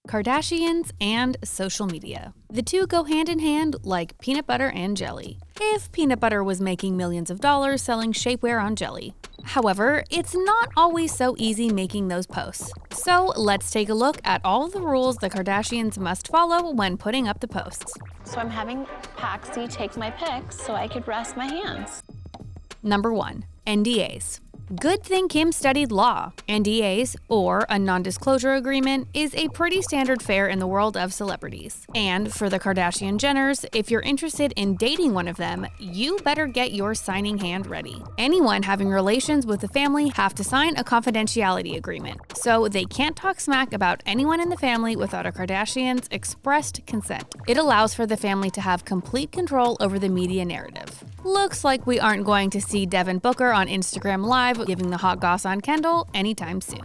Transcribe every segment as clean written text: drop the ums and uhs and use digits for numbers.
Kardashians and social media. The two go hand in hand like peanut butter and jelly. If peanut butter was making millions of dollars selling shapewear on jelly. However, it's not always so easy making those posts. So let's take a look at all the rules the Kardashians must follow when putting up the posts. So I'm having Paxi take my pics so I could rest my hands. Number 1. NDAs. Good thing Kim studied law. NDAs, or a non-disclosure agreement, is a pretty standard fare in the world of celebrities. And for the Kardashian-Jenners, if you're interested in dating one of them, you better get your signing hand ready. Anyone having relations with the family have to sign a confidentiality agreement, so they can't talk smack about anyone in the family without a Kardashian's expressed consent. It allows for the family to have complete control over the media narrative. Looks like we aren't going to see Devin Booker on Instagram Live giving the hot goss on Kendall anytime soon.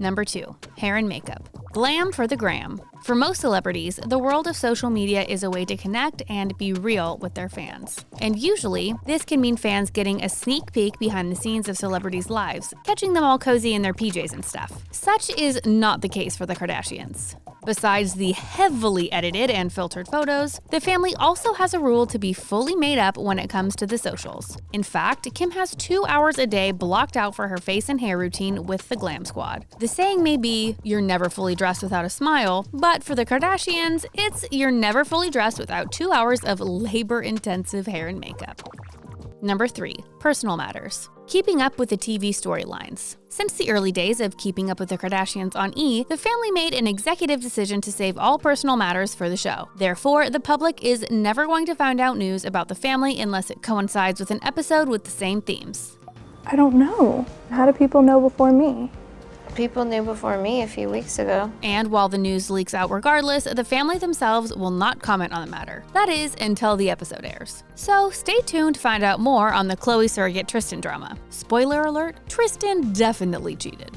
Number 2. Hair and makeup. Glam for the gram. For most celebrities, the world of social media is a way to connect and be real with their fans. And usually, this can mean fans getting a sneak peek behind the scenes of celebrities' lives, catching them all cozy in their PJs and stuff. Such is not the case for the Kardashians. Besides the heavily edited and filtered photos, the family also has a rule to be fully made up when it comes to the socials. In fact, Kim has 2 hours a day blocked out for her face and hair routine with the Glam Squad. The saying may be, "You're never fully dressed without a smile," but for the Kardashians, it's "You're never fully dressed without 2 hours of labor-intensive hair and makeup." Number 3. Personal matters. Keeping up with the TV storylines. Since the early days of Keeping Up with the Kardashians on E!, the family made an executive decision to save all personal matters for the show. Therefore, the public is never going to find out news about the family unless it coincides with an episode with the same themes. I don't know. How do people know before me? People knew before me a few weeks ago. And while the news leaks out regardless, the family themselves will not comment on the matter. That is, until the episode airs. So stay tuned to find out more on the Khloe surrogate Tristan drama. Spoiler alert, Tristan definitely cheated.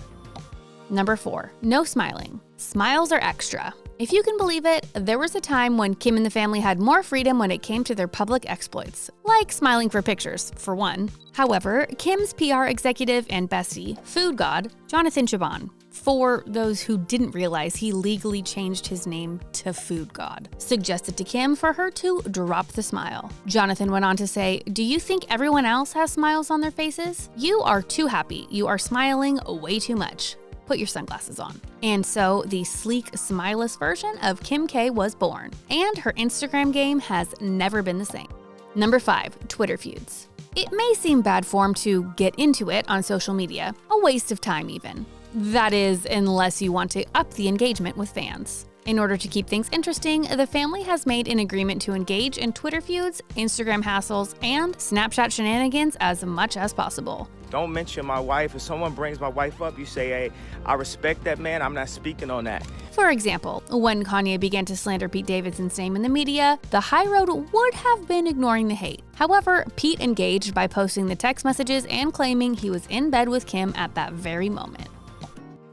Number 4. No smiling. Smiles are extra. If you can believe it, there was a time when Kim and the family had more freedom when it came to their public exploits, like smiling for pictures, for one. However, Kim's PR executive and bestie, food god, Jonathan Cheban, for those who didn't realize he legally changed his name to Food God, suggested to Kim for her to drop the smile. Jonathan went on to say, "Do you think everyone else has smiles on their faces? You are too happy. You are smiling way too much. Put your sunglasses on." And so the sleek, smileless version of Kim K was born, and her Instagram game has never been the same. Number 5. Twitter feuds. It may seem bad form to get into it on social media, a waste of time even. That is, unless you want to up the engagement with fans. In order to keep things interesting, the family has made an agreement to engage in Twitter feuds, Instagram hassles, and Snapchat shenanigans as much as possible. Don't mention my wife. If someone brings my wife up, you say, "Hey, I respect that man. I'm not speaking on that." For example, when Kanye began to slander Pete Davidson's name in the media, the high road would have been ignoring the hate. However, Pete engaged by posting the text messages and claiming he was in bed with Kim at that very moment.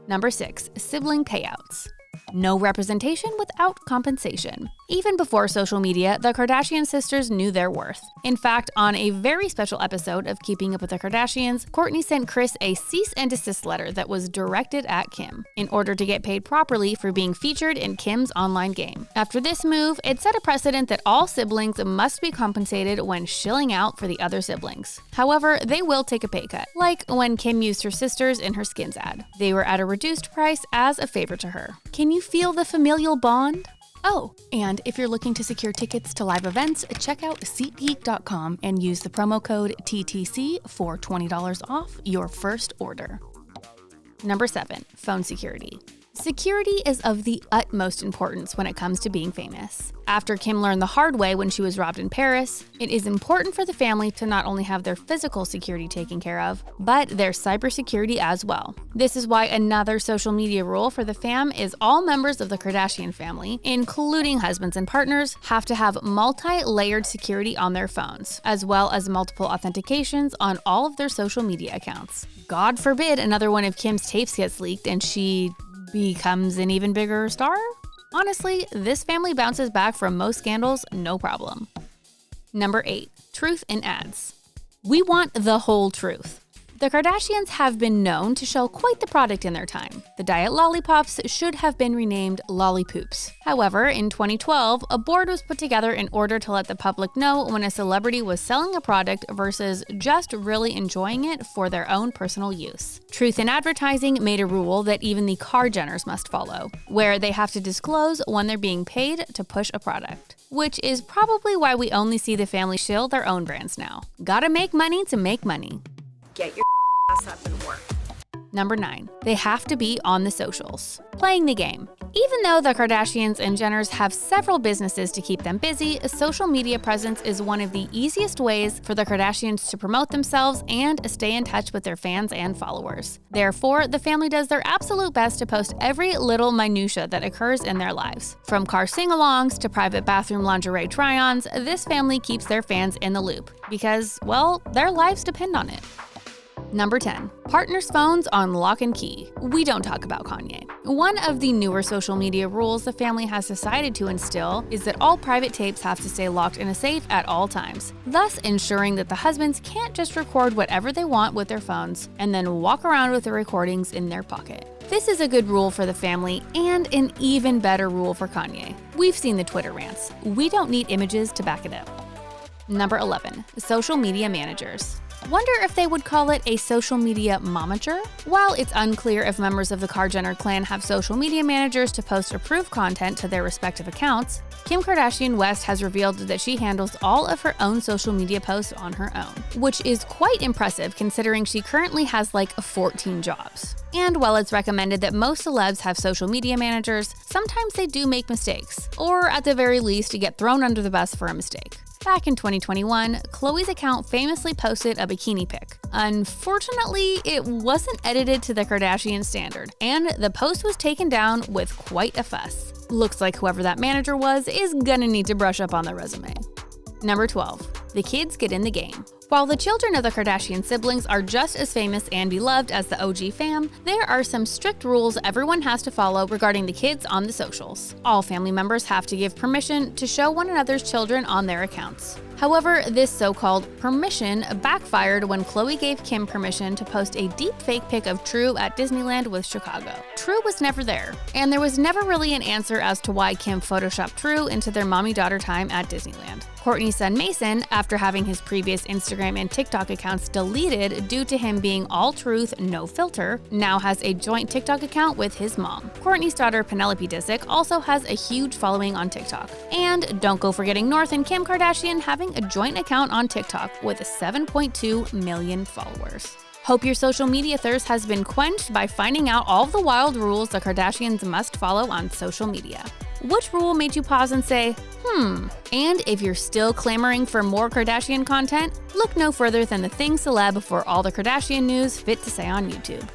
Number 6. Sibling payouts. No representation without compensation. Even before social media, the Kardashian sisters knew their worth. In fact, on a very special episode of Keeping Up with the Kardashians, Kourtney sent Kris a cease and desist letter that was directed at Kim, in order to get paid properly for being featured in Kim's online game. After this move, it set a precedent that all siblings must be compensated when shilling out for the other siblings. However, they will take a pay cut, like when Kim used her sisters in her Skims ad. They were at a reduced price as a favor to her. Can you feel the familial bond? Oh, and if you're looking to secure tickets to live events, check out SeatGeek.com and use the promo code TTC for $20 off your first order. Number 7. Phone security. Security is of the utmost importance when it comes to being famous. After Kim learned the hard way when she was robbed in Paris, it is important for the family to not only have their physical security taken care of, but their cybersecurity as well. This is why another social media rule for the fam is all members of the Kardashian family, including husbands and partners, have to have multi-layered security on their phones, as well as multiple authentications on all of their social media accounts. God forbid another one of Kim's tapes gets leaked and she becomes an even bigger star? Honestly, this family bounces back from most scandals, no problem. Number 8. Truth in ads. We want the whole truth. The Kardashians have been known to show quite the product in their time. The Diet Lollipops should have been renamed Lollipoops. However, in 2012, a board was put together in order to let the public know when a celebrity was selling a product versus just really enjoying it for their own personal use. Truth in Advertising made a rule that even the Kar-Jenners must follow, where they have to disclose when they're being paid to push a product. Which is probably why we only see the family shill their own brands now. Gotta make money to make money. Get your ass up and work. Number 9, they have to be on the socials. Playing the game. Even though the Kardashians and Jenners have several businesses to keep them busy, a social media presence is one of the easiest ways for the Kardashians to promote themselves and stay in touch with their fans and followers. Therefore, the family does their absolute best to post every little minutia that occurs in their lives. From car sing-alongs to private bathroom lingerie try-ons, this family keeps their fans in the loop because, well, their lives depend on it. Number 10, partners' phones on lock and key. We don't talk about Kanye. One of the newer social media rules the family has decided to instill is that all private tapes have to stay locked in a safe at all times, thus ensuring that the husbands can't just record whatever they want with their phones and then walk around with the recordings in their pocket. This is a good rule for the family and an even better rule for Kanye. We've seen the Twitter rants. We don't need images to back it up. Number 11, social media managers. Wonder if they would call it a social media momager? While it's unclear if members of the Kar-Jenner clan have social media managers to post approved content to their respective accounts, Kim Kardashian West has revealed that she handles all of her own social media posts on her own, which is quite impressive considering she currently has like 14 jobs. And while it's recommended that most celebs have social media managers, sometimes they do make mistakes, or at the very least get thrown under the bus for a mistake. Back in 2021, Khloé's account famously posted a bikini pic. Unfortunately, it wasn't edited to the Kardashian standard, and the post was taken down with quite a fuss. Looks like whoever that manager was is gonna need to brush up on their resume. Number 12, the kids get in the game. While the children of the Kardashian siblings are just as famous and beloved as the OG fam, there are some strict rules everyone has to follow regarding the kids on the socials. All family members have to give permission to show one another's children on their accounts. However, this so-called permission backfired when Khloé gave Kim permission to post a deep-fake pic of True at Disneyland with Chicago. True was never there, and there was never really an answer as to why Kim photoshopped True into their mommy-daughter time at Disneyland. Kourtney's son Mason, after having his previous Instagram and TikTok accounts deleted due to him being all truth, no filter, now has a joint TikTok account with his mom. Kourtney's daughter Penelope Disick also has a huge following on TikTok. And don't go forgetting North and Kim Kardashian having a joint account on TikTok with 7.2 million followers. Hope your social media thirst has been quenched by finding out all the wild rules the Kardashians must follow on social media. Which rule made you pause and say, And if you're still clamoring for more Kardashian content, look no further than the Thing Celeb for all the Kardashian news fit to say on YouTube.